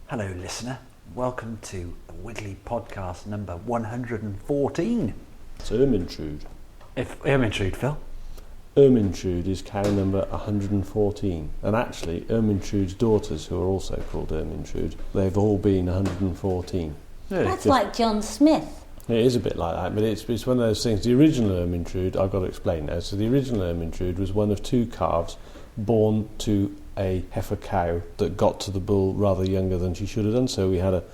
Hello, listener. Welcome to the Wiggly Podcast number 114. It's Ermintrude. Ermintrude, Phil. Ermintrude is cow number 114. And actually, Ermintrude's daughters, who are also called Ermintrude, they've all been 114. Really? That's like John Smith. It is a bit like that, but it's one of those things. The original Ermintrude, I've got to explain now. So the original Ermintrude was one of two calves born to a heifer cow that got to the bull rather younger than she should have done. So we had a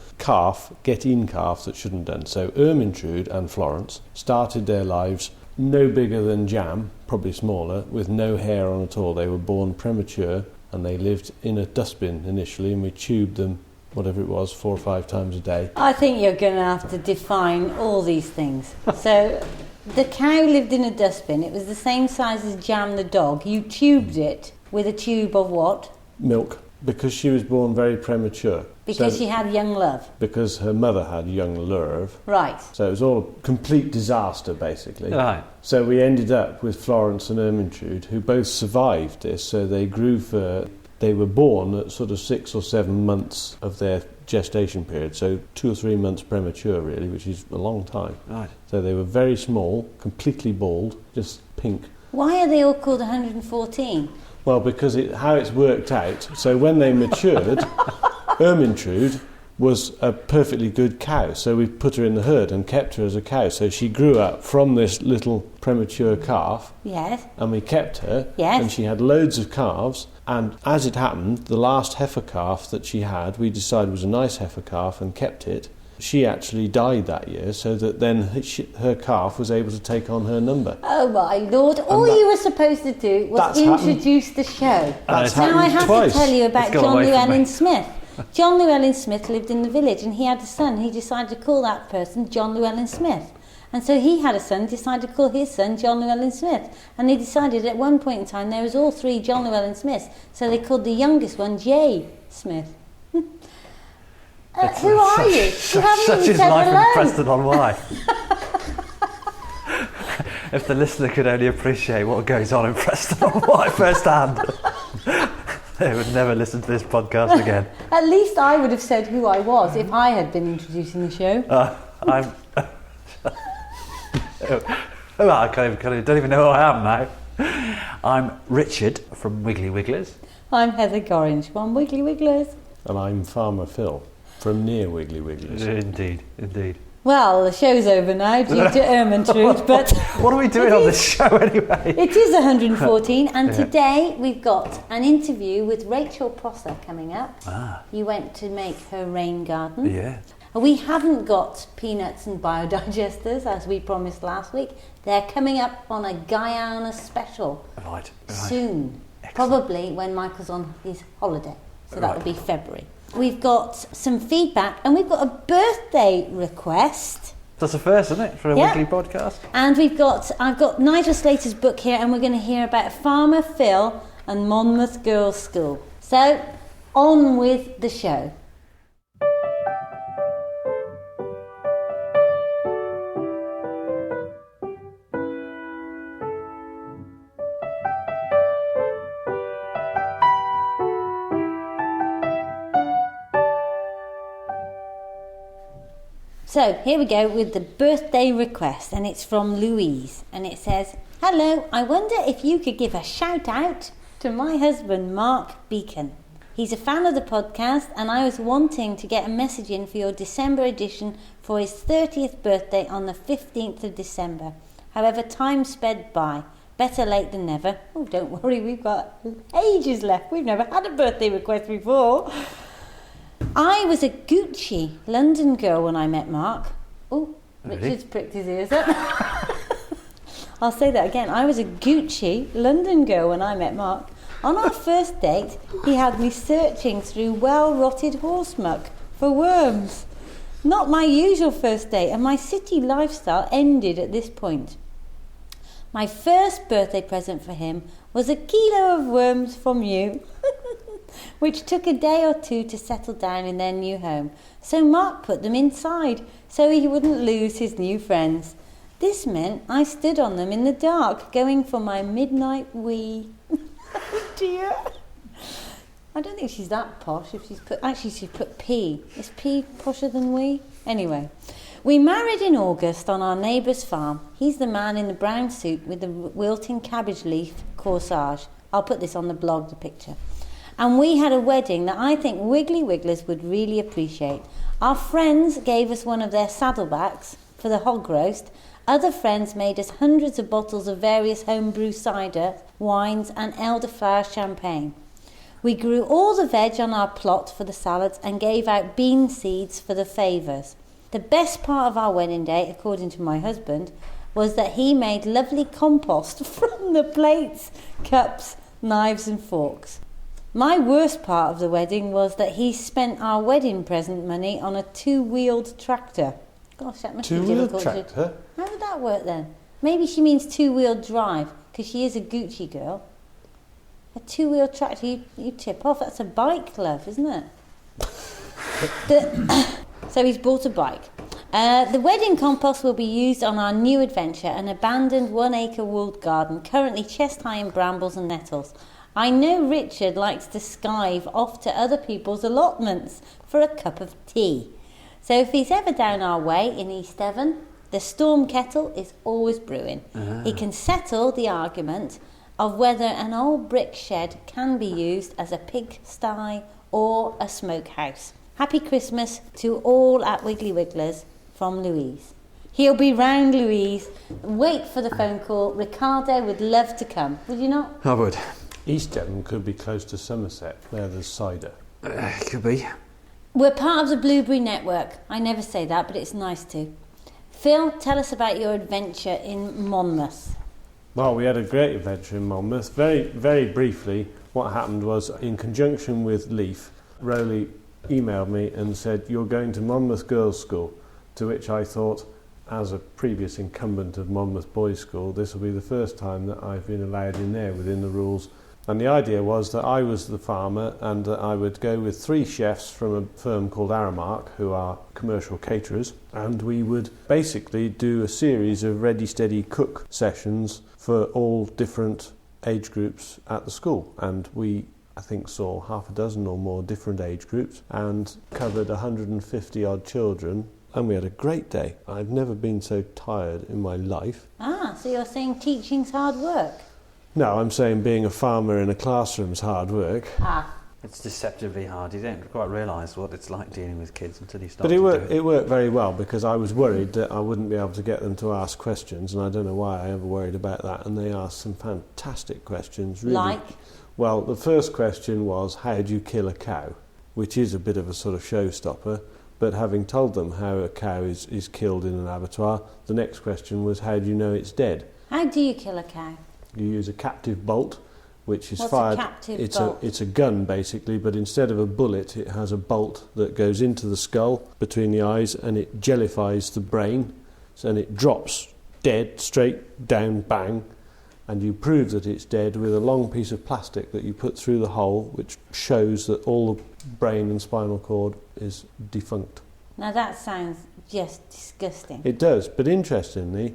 get-in calf that shouldn't have done. So Ermintrude and Florence started their lives no bigger than jam, probably smaller, with no hair on at all. They were born premature and they lived in a dustbin initially, and we tubed them, whatever it was, 4 or 5 times a day. I think you're going to have to define all these things. So the cow lived in a dustbin. It was the same size as Jam the dog. You tubed it with a tube of what? Milk, because she was born very premature. Because she had young love. Because her mother had young love. Right. So it was all a complete disaster, basically. Right. So we ended up with Florence and Ermintrude, who both survived this. So they they were born at sort of 6 or 7 months of their gestation period. So 2 or 3 months premature, really, which is a long time. Right. So they were very small, completely bald, just pink. Why are they all called 114? Well, because how it's worked out, so when they matured, Ermintrude was a perfectly good cow, so we put her in the herd and kept her as a cow. So she grew up from this little premature calf, Yes. and we kept her, Yes. and she had loads of calves, and as it happened, the last heifer calf that she had, we decided was a nice heifer calf and kept it. She actually died that year, so that then her calf was able to take on her number. Oh my Lord, all you were supposed to do was That's introduce the show. That's Now I happened have twice. to tell you about It's gone John away from Llewellyn me. Smith. John Llewellyn Smith lived in the village and he had a son. He decided to call that person John Llewellyn Smith. And so he had a son, decided to call his son John Llewellyn Smith. And he decided at one point in time there was all 3 John Llewellyn Smiths. So they called the youngest one J. Smith. Who are you? You haven't Such even is said life in hello. Preston on Wye. If the listener could only appreciate what goes on in Preston on Wye firsthand, they would never listen to this podcast again. At least I would have said who I was if I had been introducing the show. I don't even know who I am now. I'm Richard from Wiggly Wigglers. I'm Heather Gorringe from Wiggly Wigglers. And I'm Farmer Phil, from near Wiggly Wigglers. Indeed. Well, the show's over now due to Ermintrude, but What are we doing on this show anyway? it is 114, and today we've got an interview with Rachel Prosser coming up. You went to make her rain garden. Yeah. We haven't got peanuts and biodigesters, as we promised last week. They're coming up on a Guyana special Right. soon, Excellent. probably when Michael's on his holiday. So that Right. will be February. We've got some feedback and we've got a birthday request. That's a first, isn't it, for a Yeah. Wiggly podcast? And I've got Nigel Slater's book here, and we're going to hear about Farmer Phil and Monmouth Girls' School. So, on with the show. So here we go with the birthday request, and it's from Louise, and it says, "Hello, I wonder if you could give a shout out to my husband Mark Beacon. He's a fan of the podcast, and I was wanting to get a message in for your December edition for his 30th birthday on the 15th of December. However, time sped by. Better late than never." Oh, don't worry, we've got ages left. We've never had a birthday request before. "I was a Gucci London girl when I met Mark." Oh, Really? Richard's pricked his ears up. I'll say that again. "I was a Gucci London girl when I met Mark. On our first date, he had me searching through well-rotted horse muck for worms. Not my usual first date, and my city lifestyle ended at this point. My first birthday present for him was a kilo of worms from you, which took a day or 2 to settle down in their new home. So Mark put them inside so he wouldn't lose his new friends. This meant I stood on them in the dark, going for my midnight wee." Oh dear. I don't think she's that posh. If she's put P. Is P posher than we? Anyway, we married in August on our neighbour's farm. He's the man in the brown suit with the wilting cabbage leaf corsage. I'll put this on the blog, the picture. And we had a wedding that I think Wiggly Wigglers would really appreciate. Our friends gave us one of their saddlebacks for the hog roast. Other friends made us hundreds of bottles of various homebrew cider, wines and elderflower champagne. We grew all the veg on our plot for the salads and gave out bean seeds for the favours. The best part of our wedding day, according to my husband, was that he made lovely compost from the plates, cups, knives and forks. My worst part of the wedding was that he spent our wedding present money on a 2-wheeled tractor. Gosh, that must be difficult. Two-wheeled tractor? How would that work then? Maybe she means 2-wheel drive, because she is a Gucci girl. A 2-wheel tractor, you tip off. That's a bike, love, isn't it? So he's bought a bike. The wedding compost will be used on our new adventure, an abandoned 1-acre walled garden, currently chest-high in brambles and nettles. I know Richard likes to skive off to other people's allotments for a cup of tea. So if he's ever down our way in East Devon, the storm kettle is always brewing. He can settle the argument of whether an old brick shed can be used as a pigsty or a smokehouse. Happy Christmas to all at Wiggly Wigglers from Louise. He'll be round, Louise. Wait for the phone call. Ricardo would love to come. Would you not? I would. East Devon could be close to Somerset. There's cider. Could be. We're part of the Blueberry Network. I never say that, but it's nice to. Phil, tell us about your adventure in Monmouth. Well, we had a great adventure in Monmouth. Very, very briefly, what happened was, in conjunction with Leaf, Rowley emailed me and said, "You're going to Monmouth Girls' School," to which I thought, as a previous incumbent of Monmouth Boys' School, this will be the first time that I've been allowed in there within the rules. And the idea was that I was the farmer and that I would go with 3 chefs from a firm called Aramark, who are commercial caterers, and we would basically do a series of ready, steady cook sessions for all different age groups at the school. And we, I think, saw half a dozen or more different age groups and covered 150 odd children. And we had a great day. I've never been so tired in my life. Ah, so you're saying teaching's hard work? No, I'm saying being a farmer in a classroom's hard work. Ah. It's deceptively hard. You don't quite realise what it's like dealing with kids until you start But to do it. it worked very well, because I was worried that I wouldn't be able to get them to ask questions, and I don't know why I ever worried about that. And they asked some fantastic questions. Really. Like? Well, the first question was, how do you kill a cow? Which is a bit of a sort of showstopper. But having told them how a cow is killed in an abattoir, the next question was, how do you know it's dead? How do you kill a cow? You use a captive bolt, which is What's fired. A captive bolt? It's a gun, basically, but instead of a bullet, it has a bolt that goes into the skull between the eyes, and it jellifies the brain, and it drops dead, straight down, bang, and you prove that it's dead with a long piece of plastic that you put through the hole, which shows that all the brain and spinal cord is defunct. Now that sounds just disgusting. It does, but interestingly,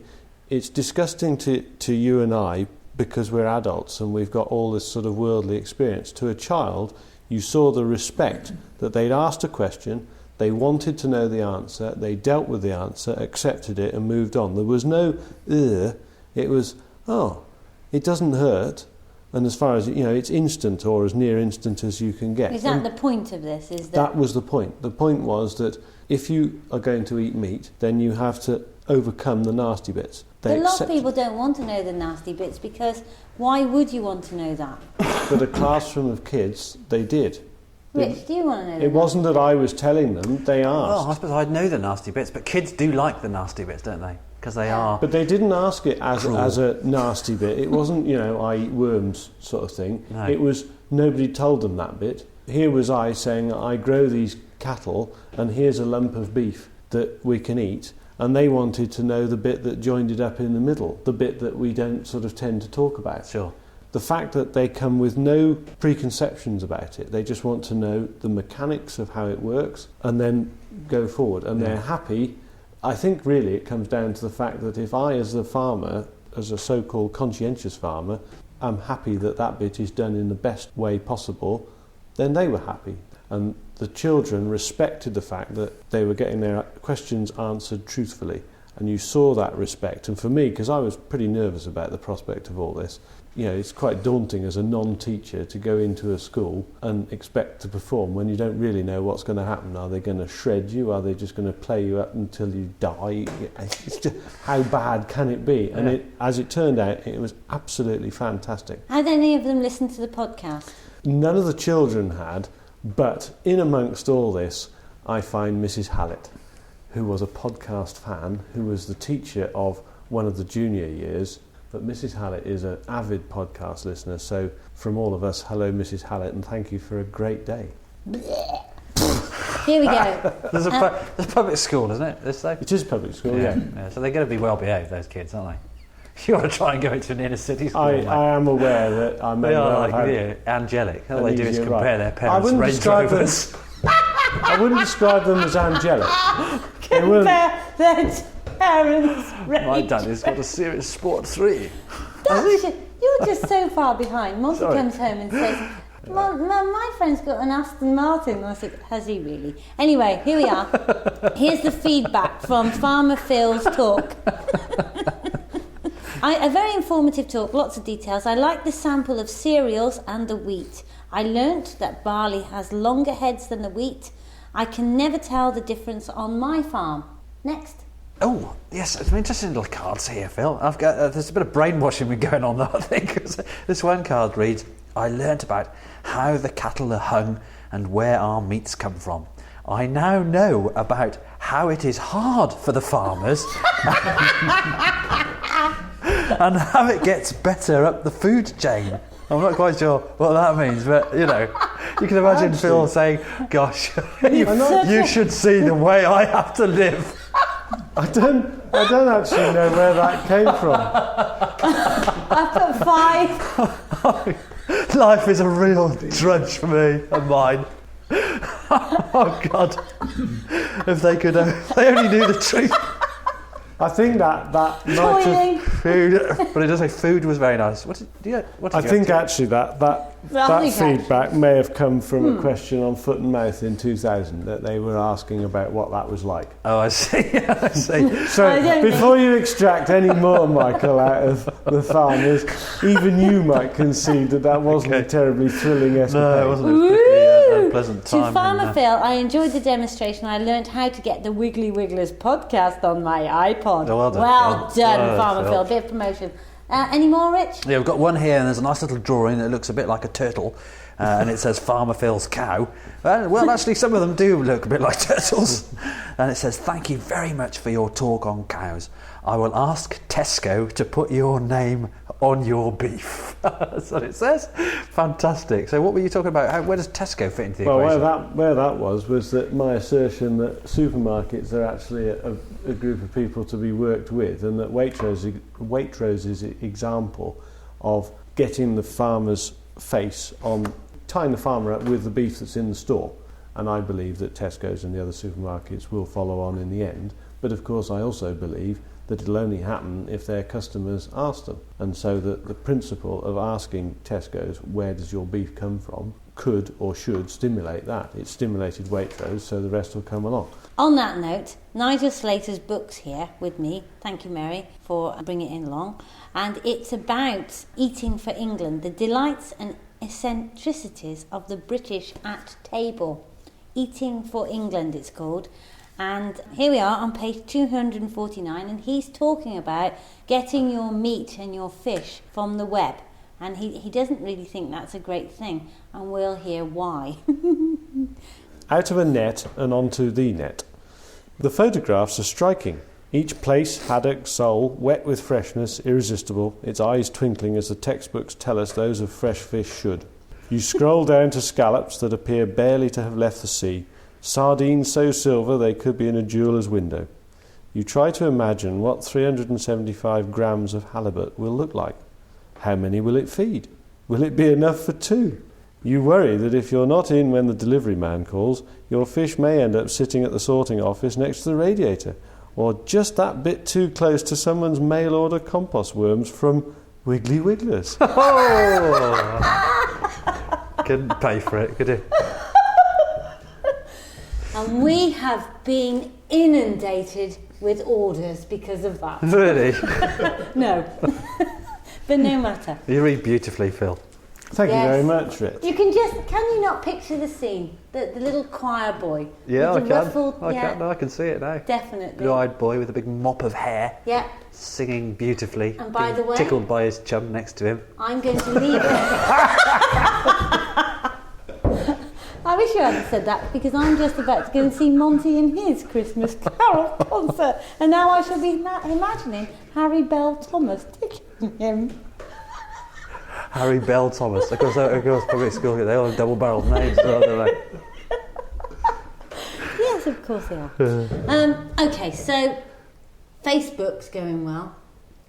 it's disgusting to you and I, because we're adults and we've got all this sort of worldly experience. To a child, you saw the respect that they'd asked a question, they wanted to know the answer, they dealt with the answer, accepted it and moved on. There was no, it was, oh, it doesn't hurt. And as far as, it's instant, or as near instant as you can get. Is that the point of this? That was the point. The point was that if you are going to eat meat, then you have to overcome the nasty bits. But a lot of people don't want to know the nasty bits, because why would you want to know that? But a classroom of kids, they did. Rich, do you want to know? It wasn't that I was telling them, they asked. Well, I suppose I'd know the nasty bits, but kids do like the nasty bits, don't they? Because they are. But they didn't ask it as a nasty bit. It wasn't, I eat worms sort of thing. No. It was, nobody told them that bit. Here was I saying, I grow these cattle and here's a lump of beef that we can eat. And they wanted to know the bit that joined it up in the middle, the bit that we don't sort of tend to talk about. Sure. The fact that they come with no preconceptions about it, they just want to know the mechanics of how it works and then go forward. And they're happy. I think really it comes down to the fact that if I, as the farmer, as a so-called conscientious farmer, am happy that that bit is done in the best way possible, then they were happy. And the children respected the fact that they were getting their questions answered truthfully. And you saw that respect. And for me, because I was pretty nervous about the prospect of all this, it's quite daunting as a non-teacher to go into a school and expect to perform when you don't really know what's going to happen. Are they going to shred you? Are they just going to play you up until you die? It's just, how bad can it be? And as it turned out, it was absolutely fantastic. Had any of them listened to the podcast? None of the children had, but in amongst all this, I find Mrs. Hallett, who was a podcast fan, who was the teacher of one of the junior years. But Mrs. Hallett is an avid podcast listener, so from all of us, hello Mrs. Hallett, and thank you for a great day. Here we go. There's a public school, isn't it? It is public school, yeah. So they're going to be well behaved, those kids, aren't they? You want to try and go into an inner city school. I am aware that I may well have angelic. All they do is compare their parents' Range Rovers. I wouldn't describe them as angelic. Compare their parents' My daddy's got a Serious Sport 3. You're just so far behind. Monty comes home and says, Mum, my friend's got an Aston Martin. And I said, has he really? Anyway, here we are. Here's the feedback from Farmer Phil's talk. A very informative talk, lots of details. I like the sample of cereals and the wheat. I learnt that barley has longer heads than the wheat. I can never tell the difference on my farm. Next. Oh, yes, some interesting little cards here, Phil. I've got there's a bit of brainwashing going on there, I think. This one card reads, I learnt about how the cattle are hung and where our meats come from. I now know about how it is hard for the farmers and how it gets better up the food chain. I'm not quite sure what that means, but, you can imagine Phil saying, gosh, you should see the way I have to live. I don't actually know where that came from. I put 5. Life is a real drudge for me and mine. Oh God! If they could, they only knew the truth. I think that might have food, but it does say food was very nice. I think actually that feedback may have come from a question on Foot and Mouth in 2000 that they were asking about what that was like. Oh, I see. I see. So before you extract any more, Michael, out of the farmers, even you might concede that wasn't a terribly thrilling escapade. No, it wasn't. It was pretty unpleasant time. To Farmer Phil, I enjoyed the demonstration. I learned how to get the Wiggly Wigglers podcast on my iPod. Oh, well done, well Phil. done, Farmer Phil. Bit of promotion. Any more, Rich? Yeah, we've got one here, and there's a nice little drawing that looks a bit like a turtle, and it says Farmer Phil's cow. Well, actually, some of them do look a bit like turtles. And it says, thank you very much for your talk on cows. I will ask Tesco to put your name on your beef. That's what it says. Fantastic. So what were you talking about? Where does Tesco fit into the equation? Where that was that my assertion that supermarkets are actually a group of people to be worked with, and that Waitrose's example of getting the farmer's face on, tying the farmer up with the beef that's in the store. And I believe that Tesco's and the other supermarkets will follow on in the end. But of course I also believe that it'll only happen if their customers ask them. And so that the principle of asking Tesco's, where does your beef come from, could or should stimulate that. It stimulated Waitrose, so the rest will come along. On that note, Nigel Slater's book's here with me. Thank you, Mary, for bringing it along. And it's about eating for England, the delights and eccentricities of the British at table. Eating for England, it's called. And here we are on page 249, and he's talking about getting your meat and your fish from the web. And he doesn't really think that's a great thing, and we'll hear why. Out of a net and onto the net. The photographs are striking. Each place, haddock, sole, wet with freshness, irresistible, its eyes twinkling as the textbooks tell us those of fresh fish should. You scroll down to scallops that appear barely to have left the sea, sardines so silver they could be in a jeweller's window. You try to imagine what 375 grams of halibut will look like. How many will it feed? Will it be enough for 2? You worry that if you're not in when the delivery man calls, your fish may end up sitting at the sorting office next to the radiator, or just that bit too close to someone's mail-order compost worms from Wiggly Wigglers. Oh! couldn't pay for it, could he? And we have been inundated with orders because of that. Really? No. But no matter. You read beautifully, Phil. Thank you Yes. very much, Rich. Can you not picture the scene? The little choir boy. Yeah, I with can. the ruffled, I can see it now. Definitely. Blue-eyed boy with a big mop of hair, Yeah, singing beautifully. And by being the way- tickled by his chum next to him. I'm going to leave it. I wish you hadn't said that, because I'm just about to go and see Monty in his Christmas Carol concert, and now I shall be imagining Harry Bell Thomas tickling him. Harry Bell Thomas. Of course, public school, they all have double-barreled names, don't they? Yes, of course they are. Okay, so Facebook's going well.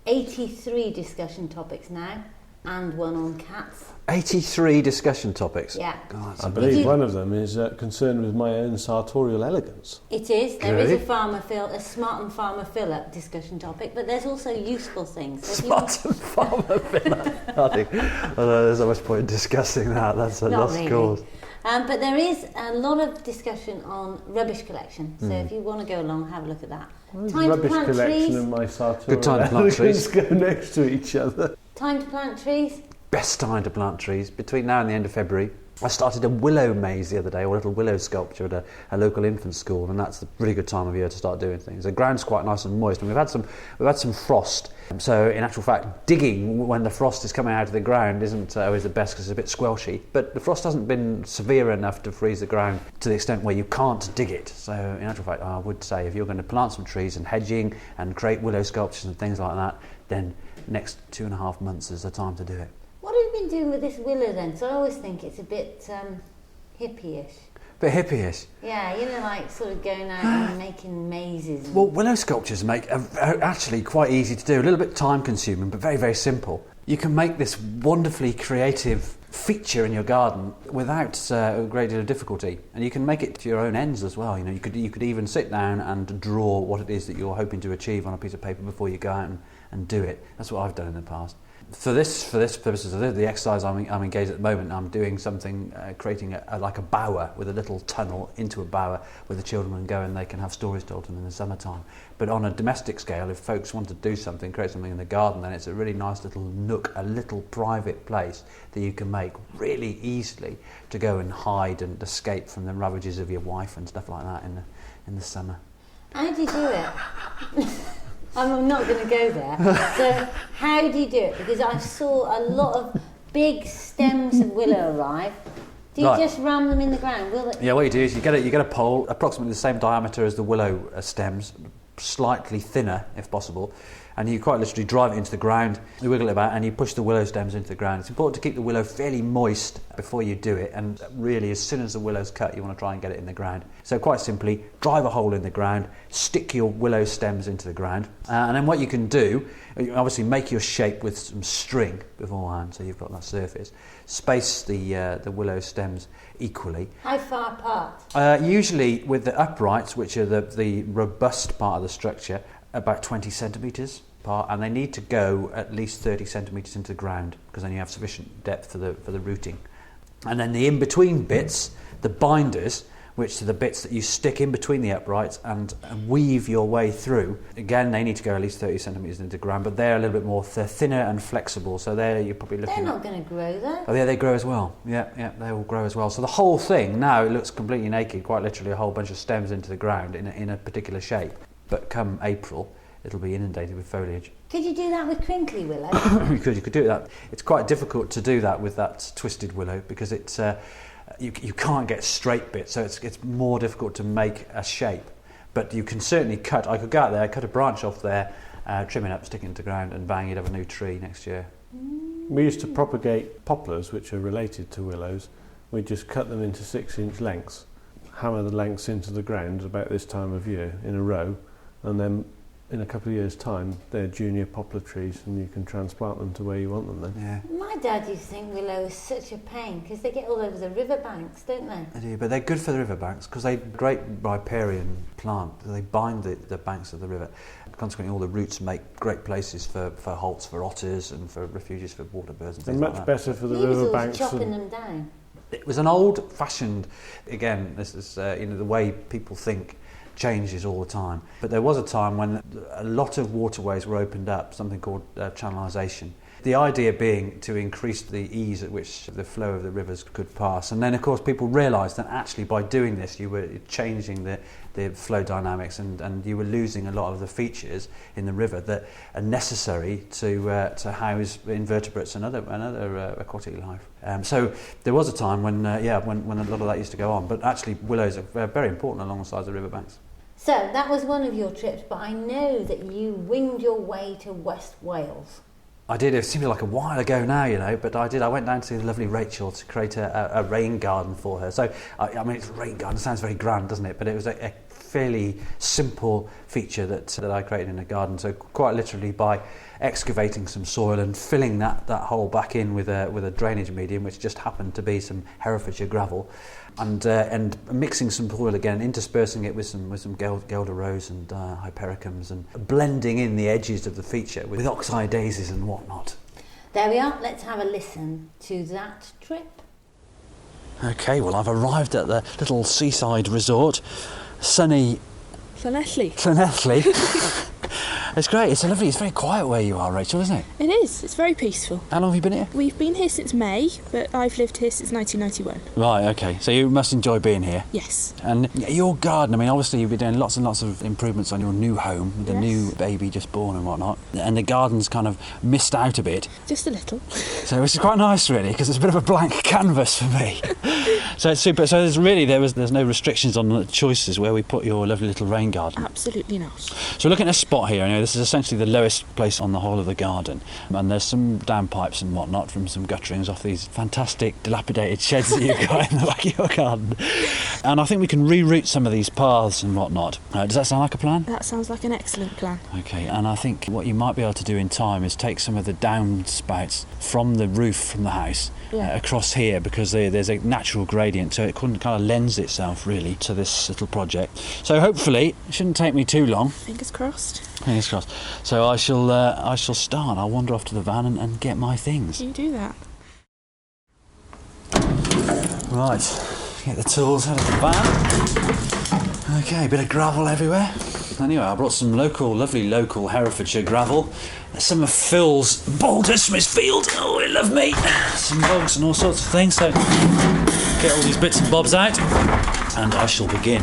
83 discussion topics now, and one on cats. 83 discussion topics. Yeah. God, that's I a believe one of them is concerned with my own sartorial elegance. It is. There is Good. a smart and farmer fill-up discussion topic, but there's also useful things. So if you Smart and farmer filler. I think there's not much point in discussing that. That's a Not lost really. cause. But there is a lot of discussion on rubbish collection. So if you want to go along, have a look at that. Time to Rubbish plant collection trees. and my sartorial Good time to plant elegance trees. go next to each other. Time to plant trees. Best time to plant trees, between now and the end of February. I started a willow maze the other day, or a little willow sculpture at a local infant school, and that's a really good time of year to start doing things. The ground's quite nice and moist, and we've had some frost. So in actual fact, digging when the frost is coming out of the ground isn't always the best because it's a bit squelchy. But the frost hasn't been severe enough to freeze the ground to the extent where you can't dig it. So in actual fact, I would say if you're going to plant some trees and hedging and create willow sculptures and things like that, then next 2.5 months is the time to do it. What have you been doing with this willow then? So I always think it's a bit hippie-ish. Bit hippie-ish. Yeah, like sort of going out and making mazes. Well, willow sculptures are actually quite easy to do, a little bit time consuming, but very, very simple. You can make this wonderfully creative feature in your garden without a great deal of difficulty, and you can make it to your own ends as well. You could even sit down and draw what it is that you're hoping to achieve on a piece of paper before you go out and do it. That's what I've done in the past. For this purposes of the exercise I'm engaged at the moment, I'm doing something, creating like a bower with a little tunnel into a bower where the children can go and they can have stories told to them in the summertime. But on a domestic scale, if folks want to do something, create something in the garden, then it's a really nice little nook, a little private place that you can make really easily to go and hide and escape from the ravages of your wife and stuff like that in the summer. How do you do it? I'm not going to go there. So how do you do it? Because I saw a lot of big stems of willow arrive. Do you Right. just ram them in the ground? Will it? Yeah, what you do is you get a pole approximately the same diameter as the willow stems, slightly thinner if possible, and you quite literally drive it into the ground, you wiggle it about and you push the willow stems into the ground. It's important to keep the willow fairly moist before you do it, and really as soon as the willow's cut you want to try and get it in the ground. So quite simply, drive a hole in the ground, stick your willow stems into the ground, and then what you can do, you obviously make your shape with some string beforehand so you've got that surface. Space the willow stems equally. How far apart? Usually with the uprights, which are the robust part of the structure, about 20 centimetres apart, and they need to go at least 30 centimetres into the ground because then you have sufficient depth for the rooting. And then the in-between bits, the binders, which are the bits that you stick in between the uprights and weave your way through. Again, they need to go at least 30 centimetres into the ground, but they're a little bit more, they're thinner and flexible, so there you're probably looking They're at... not going to grow though. Oh yeah, they grow as well. Yeah, they all grow as well. So the whole thing now it looks completely naked, quite literally a whole bunch of stems into the ground in a particular shape. But come April, it'll be inundated with foliage. Could you do that with crinkly willow? You could do that. It's quite difficult to do that with that twisted willow because it's you can't get straight bits, so it's more difficult to make a shape. But you can certainly cut. I could go out there, cut a branch off there, trim it up, stick it into the ground, and bang, you'd have a new tree next year. We used to propagate poplars, which are related to willows. We just cut them into 6-inch lengths, hammer the lengths into the ground about this time of year in a row, and then in a couple of years' time, they're junior poplar trees, and you can transplant them to where you want them then. Yeah. My dad used to think willow is such a pain because they get all over the riverbanks, don't they? They do, but they're good for the riverbanks because they're a great riparian plant. They bind the banks of the river. Consequently, all the roots make great places for halts for otters and for refuges for water birds and They're things much like that. better for the He was always riverbanks. chopping them down. It was an old-fashioned, again, this is the way people think changes all the time. But there was a time when a lot of waterways were opened up, something called channelization. The idea being to increase the ease at which the flow of the rivers could pass. And then, of course, people realised that actually by doing this you were changing the flow dynamics and you were losing a lot of the features in the river that are necessary to house invertebrates and other aquatic life. So there was a time when a lot of that used to go on. But actually willows are very important alongside the riverbanks. So that was one of your trips, but I know that you winged your way to West Wales. I did. It seems like a while ago now, but I did. I went down to the lovely Rachel to create a rain garden for her. So, I mean, it's a rain garden. It sounds very grand, doesn't it? But it was a fairly simple feature that I created in a garden. So, quite literally by excavating some soil and filling that hole back in with a drainage medium, which just happened to be some Herefordshire gravel, and mixing some soil again, interspersing it with some Guelder rose and hypericums, and blending in the edges of the feature with oxeye daisies and whatnot. There we are. Let's have a listen to that trip. Okay, well, I've arrived at the little seaside resort, sunny Llanelli. It's great. It's very quiet where you are, Rachel, isn't it? It is. It's very peaceful. How long have you been here? We've been here since May, but I've lived here since 1991. Right, okay. So you must enjoy being here. Yes. And your garden, I mean, obviously you've been doing lots and lots of improvements on your new home, with the Yes. new baby just born and whatnot. And the garden's kind of missed out a bit. Just a little. So which is quite nice, really, because it's a bit of a blank canvas for me. So it's super. So there's no restrictions on the choices where we put your lovely little rain garden. Absolutely not. So we're looking at a spot here. Anyway, this is essentially the lowest place on the whole of the garden, and there's some downpipes and whatnot from some gutterings off these fantastic dilapidated sheds that you've got in the back of your garden. And I think we can reroute some of these paths and whatnot. Does that sound like a plan? That sounds like an excellent plan. Okay, and I think what you might be able to do in time is take some of the downspouts from the roof from the house across here, because there's a natural gradient, so it kind of lends itself really to this little project. So hopefully it shouldn't take me too long. Fingers crossed. Fingers crossed. So I shall start. I'll wander off to the van and get my things. You do that. Right, get the tools out of the van. Okay, a bit of gravel everywhere. Anyway, I brought some lovely local Herefordshire gravel. Some of Phil's boulders from his field. Oh, he love me. Some bogs and all sorts of things. So get all these bits and bobs out, and I shall begin.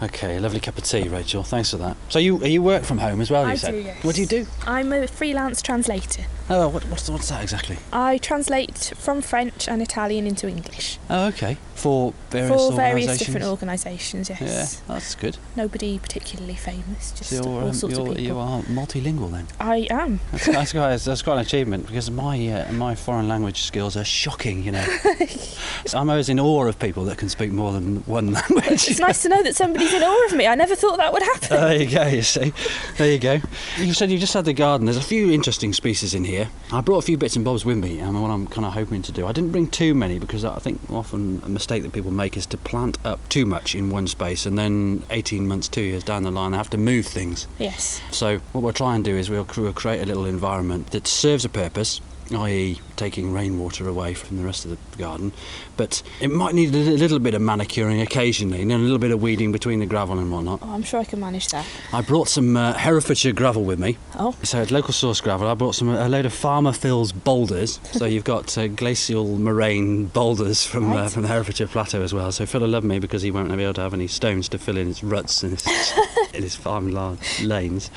Okay, a lovely cup of tea, Rachel. Thanks for that. So you work from home as well, you said? I do, yes. What do you do? I'm a freelance translator. Oh, what's that exactly? I translate from French and Italian into English. Oh, okay. For various For organisations? various different organisations, yes. Yeah, that's good. Nobody particularly famous, just So all sorts of people. you are multilingual then? I am. That's quite an achievement, because my foreign language skills are shocking, you know. So I'm always in awe of people that can speak more than one language. It's nice to know that somebody's in awe of me. I never thought that would happen. There you go, you see. There you go. You said you just had the garden. There's a few interesting species in here. I brought a few bits and bobs with me, and what I'm kind of hoping to do. I didn't bring too many, because I think often a mistake that people make is to plant up too much in one space, and then 18 months, 2 years down the line, they have to move things. Yes. So what we'll try and do is we'll create a little environment that serves a purpose, i.e. taking rainwater away from the rest of the garden, but it might need a little bit of manicuring occasionally, and a little bit of weeding between the gravel and whatnot. Oh, I'm sure I can manage that. I brought some Herefordshire gravel with me. Oh. So it's local source gravel. I brought a load of Farmer Phil's boulders. So you've got glacial moraine boulders from the Herefordshire Plateau as well. So Phil will love me, because he won't be able to have any stones to fill in his ruts in his farm lanes.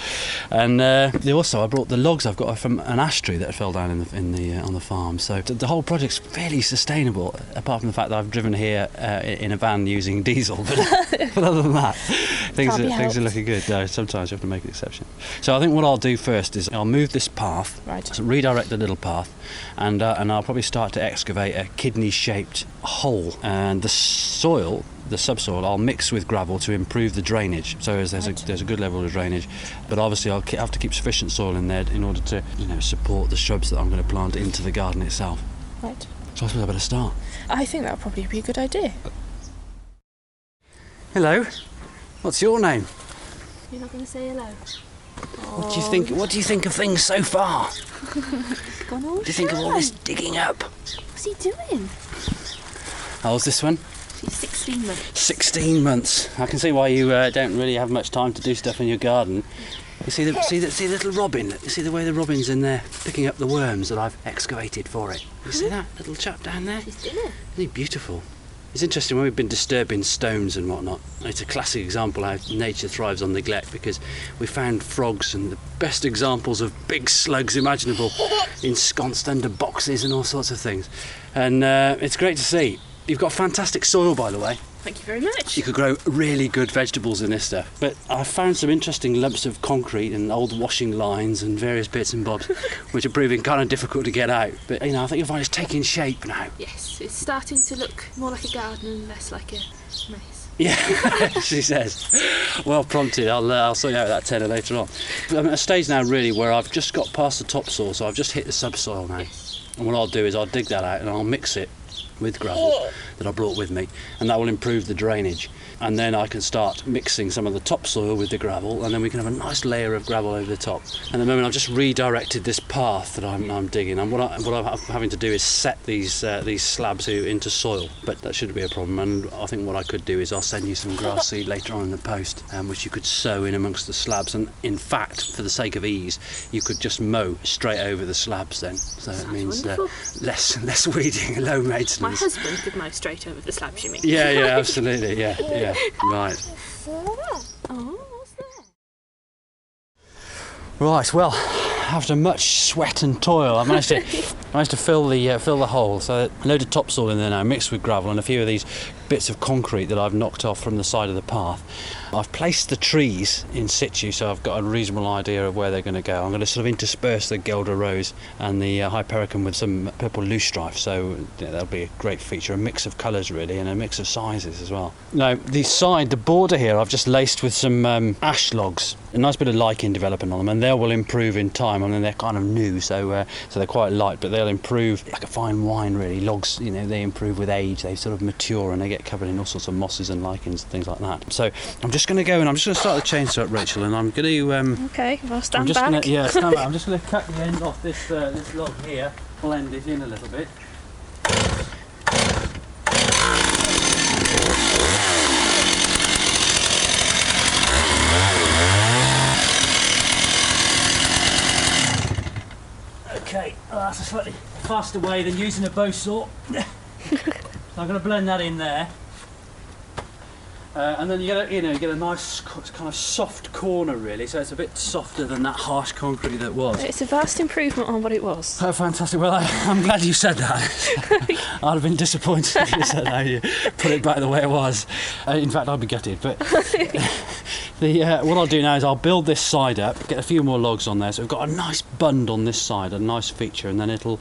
And also I brought the logs I've got from an ash tree that fell down on the farm. So the whole project's fairly sustainable, apart from the fact that I've driven here in a van using diesel. But other than that, things are looking good. No, sometimes you have to make an exception. So I think what I'll do first is I'll move this path, so redirect the little path, and I'll probably start to excavate a kidney-shaped hole. And the soil, the subsoil, I'll mix with gravel to improve the drainage. So there's a good level of drainage, but obviously I'll have to keep sufficient soil in there in order to support the shrubs that I'm going to plant into the garden itself. Right. So I suppose I better start. I think that would probably be a good idea. Hello. What's your name? You're not going to say hello? What do you think? What do you think of things so far? Gone all What do you think of all this digging up? What's he doing? How old's this one? She's 16 months. 16 months. I can see why you don't really have much time to do stuff in your garden. You see the little robin? You see the way the robin's in there picking up the worms that I've excavated for it? You see that little chap down there? She's dinner. Isn't he beautiful? It's interesting when we've been disturbing stones and whatnot. It's a classic example how nature thrives on neglect, because we found frogs and the best examples of big slugs imaginable ensconced under boxes and all sorts of things. And it's great to see. You've got fantastic soil, by the way. Thank you very much. You could grow really good vegetables in this stuff. But I found some interesting lumps of concrete and old washing lines and various bits and bobs, which are proving kind of difficult to get out. But, I think you'll find it's taking shape now. Yes, it's starting to look more like a garden and less like a mess. Yeah, she says. Well prompted. I'll sort you out that tenner later on. I'm at a stage now, really, where I've just got past the topsoil, so I've just hit the subsoil now. And what I'll do is I'll dig that out and I'll mix it with gravel that I brought with me, and that will improve the drainage. And then I can start mixing some of the topsoil with the gravel, and then we can have a nice layer of gravel over the top. And at the moment I've just redirected this path that I'm digging, and what I'm having to do is set these slabs into soil, but that shouldn't be a problem. And I think what I could do is I'll send you some grass seed later on in the post, which you could sow in amongst the slabs, and in fact, for the sake of ease, you could just mow straight over the slabs then, so it means less weeding, low maintenance. My husband could mow straight over the slabs, you mean? Yeah, absolutely, yeah, right. Oh, what's that? Right, well, after much sweat and toil, I managed to fill the hole. So a load of topsoil in there now, mixed with gravel, and a few of these bits of concrete that I've knocked off from the side of the path. I've placed the trees in situ, so I've got a reasonable idea of where they're going to go. I'm going to sort of intersperse the Guelder Rose and the Hypericum with some purple loosestrife, so that'll be a great feature, a mix of colours really, and a mix of sizes as well. Now, the border here, I've just laced with some ash logs, a nice bit of lichen developing on them, and they will improve in time. I mean, they're kind of new, so they're quite light, but they'll improve like a fine wine really. Logs, they improve with age, they sort of mature and they get covered in all sorts of mosses and lichens and things like that. So I'm just going to go and I'm just going to start the chainsaw up, Rachel, and I'm going to... okay, I'll stand back. Stand back. I'm just going to cut the end off this log here, blend it in a little bit. Okay, well, that's a slightly faster way than using a bow saw. So I'm going to blend that in there. And then you get a nice kind of soft corner really, so it's a bit softer than that harsh concrete that was. It's a vast improvement on what it was. Oh, fantastic. Well, I'm glad you said that. I'd have been disappointed if you said how you put it back the way it was. In fact, I'd be gutted. But what I'll do now is I'll build this side up, get a few more logs on there, so we've got a nice bund on this side, a nice feature, and then it'll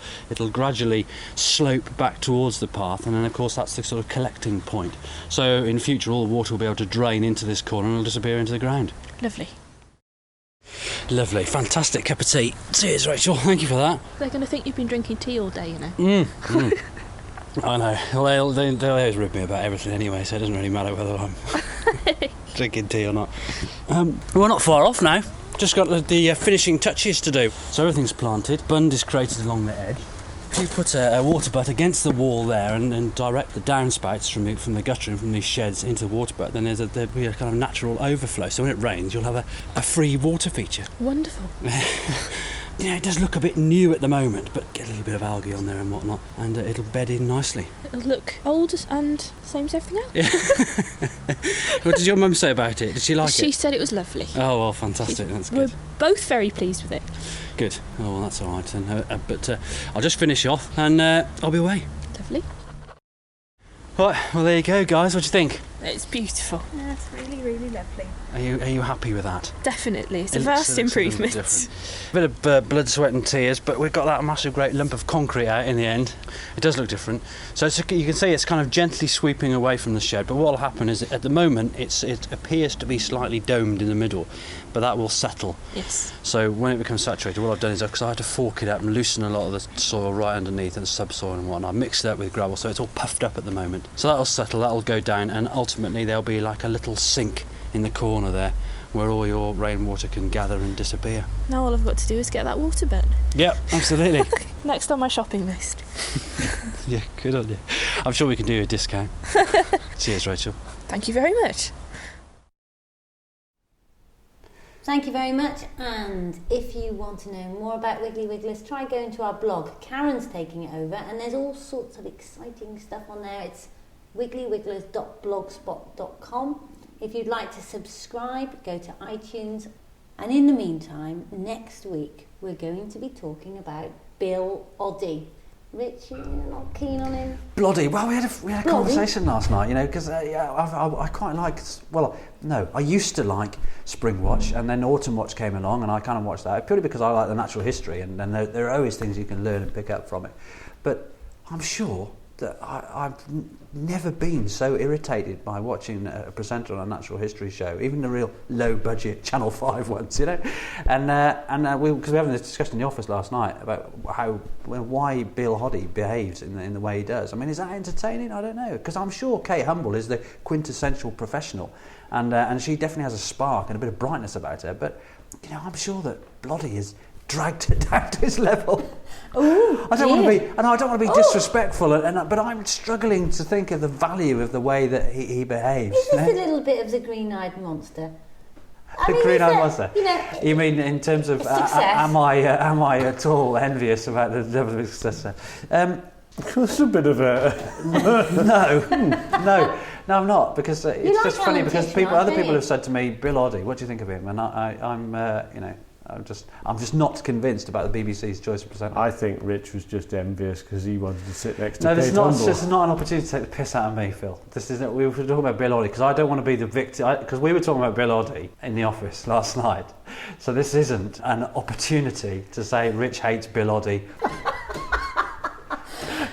gradually slope back towards the path, and then of course that's the sort of collecting point. So in future all the water will be able to drain into this corner and it'll disappear into the ground. Lovely. Lovely, fantastic cup of tea. Cheers, Rachel, thank you for that. They're going to think you've been drinking tea all day, I know. Well, they always rib me about everything anyway, so it doesn't really matter whether I'm drinking tea or not. We're not far off now. Just got the finishing touches to do. So everything's planted. Bund is created along the edge. If you put a water butt against the wall there and direct the downspouts from the gutter and from these sheds into the water butt, then there'll be a kind of natural overflow. So when it rains, you'll have a free water feature. Wonderful. It does look a bit new at the moment, but get a little bit of algae on there and whatnot, and it'll bed in nicely. It'll look old and same as everything else. Yeah. What did your mum say about it? Did she like it? She said it was lovely. Oh, well, fantastic. That's good. We're both very pleased with it. Good. Oh, well, that's all right then. But I'll just finish off and I'll be away. Lovely. Right, well, there you go, guys. What do you think? It's beautiful. Yeah, it's really, really lovely. Are you happy with that? Definitely. It's a vast improvement. A bit of blood, sweat and tears, but we've got that massive great lump of concrete out in the end. It does look different. So you can see it's kind of gently sweeping away from the shed, but what will happen is at the moment it appears to be slightly domed in the middle, but that will settle. Yes. So when it becomes saturated, what I've done is, because I had to fork it up and loosen a lot of the soil right underneath and the subsoil and whatnot, I mixed it up with gravel, so it's all puffed up at the moment. So that'll settle, that'll go down, and ultimately there'll be like a little sink in the corner there where all your rainwater can gather and disappear. Now all I've got to do is get that water bin. Yep, absolutely. Next on my shopping list. Yeah, good on you. I'm sure we can do a discount. Cheers, Rachel. Thank you very much. Thank you very much, and if you want to know more about Wiggly Wigglers, try going to our blog. Karen's taking it over, and there's all sorts of exciting stuff on there. It's wigglyWigglers.blogspot.com. If you'd like to subscribe, go to iTunes. And in the meantime, next week, we're going to be talking about Bill Oddie. Rich, you're not keen on him? Bloody, well, we had a conversation last night, because I quite like, I used to like Spring Watch, and then Autumn Watch came along, and I kind of watched that, purely because I like the natural history, and there are always things you can learn and pick up from it. But I'm sure that I've never been so irritated by watching a presenter on a natural history show, even the real low-budget Channel 5 ones, and because we were having this discussion in the office last night about why Bill Oddie behaves in the way he does. I mean, is that entertaining? I don't know, because I'm sure Kate Humble is the quintessential professional, and she definitely has a spark and a bit of brightness about her, but I'm sure that Bloody is dragged it down to his level. Ooh, I don't want to be disrespectful, but I'm struggling to think of the value of the way that he behaves. He's just a little bit of the green-eyed monster. The green-eyed monster. You mean in terms of am I at all envious about the level of success? That's a bit of a no, I'm not, because it's like just funny because Alan other Titchener, people have said to me, Bill Oddie, what do you think of him? And I'm just not convinced about the BBC's choice of presenter. I think Rich was just envious because he wanted to sit next to No, Kate this Humble. is not an opportunity to take the piss out of me, Phil. This isn't. We were talking about Bill Oddie because I don't want to be the victim. Because we were talking about Bill Oddie in the office last night, so this isn't an opportunity to say Rich hates Bill Oddie.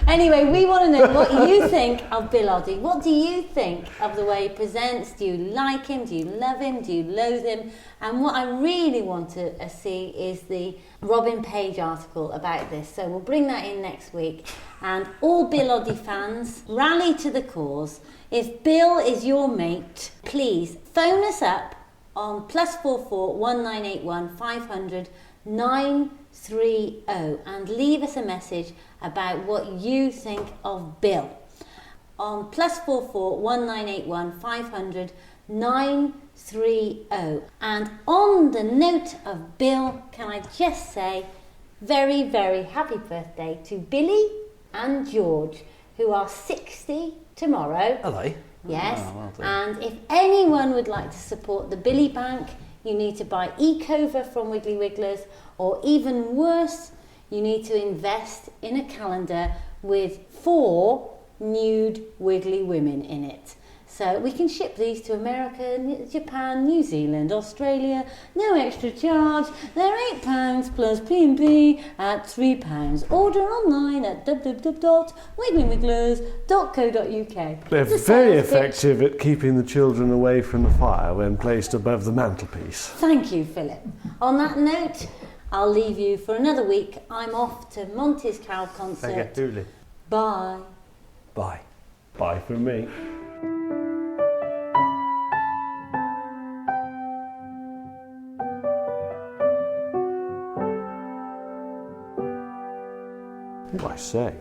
Anyway, we want to know what you think of Bill Oddie. What do you think of the way he presents? Do you like him? Do you love him? Do you loathe him? And what I really want to see is the Robin Page article about this. So we'll bring that in next week. And all Bill Oddie fans, rally to the cause. If Bill is your mate, please phone us up on +44 1981 500 930 and leave us a message about what you think of Bill on +44 1981 500 930. And on the note of Bill, can I just say very, very happy birthday to Billy and George, who are 60 tomorrow. Are they? Yes. Oh, well done. And if anyone would like to support the Billy Bank, you need to buy e-cover from Wiggly Wigglers, or even worse, you need to invest in a calendar with 4 nude wiggly women in it. So we can ship these to America, Japan, New Zealand, Australia, no extra charge. They're £8 plus P&P at £3. Order online at www.wigglywigglers.co.uk. They're very effective at keeping the children away from the fire when placed above the mantelpiece. Thank you, Philip. On that note, I'll leave you for another week. I'm off to Monty's Carol concert. Bye. Bye. Bye from me. What do I say?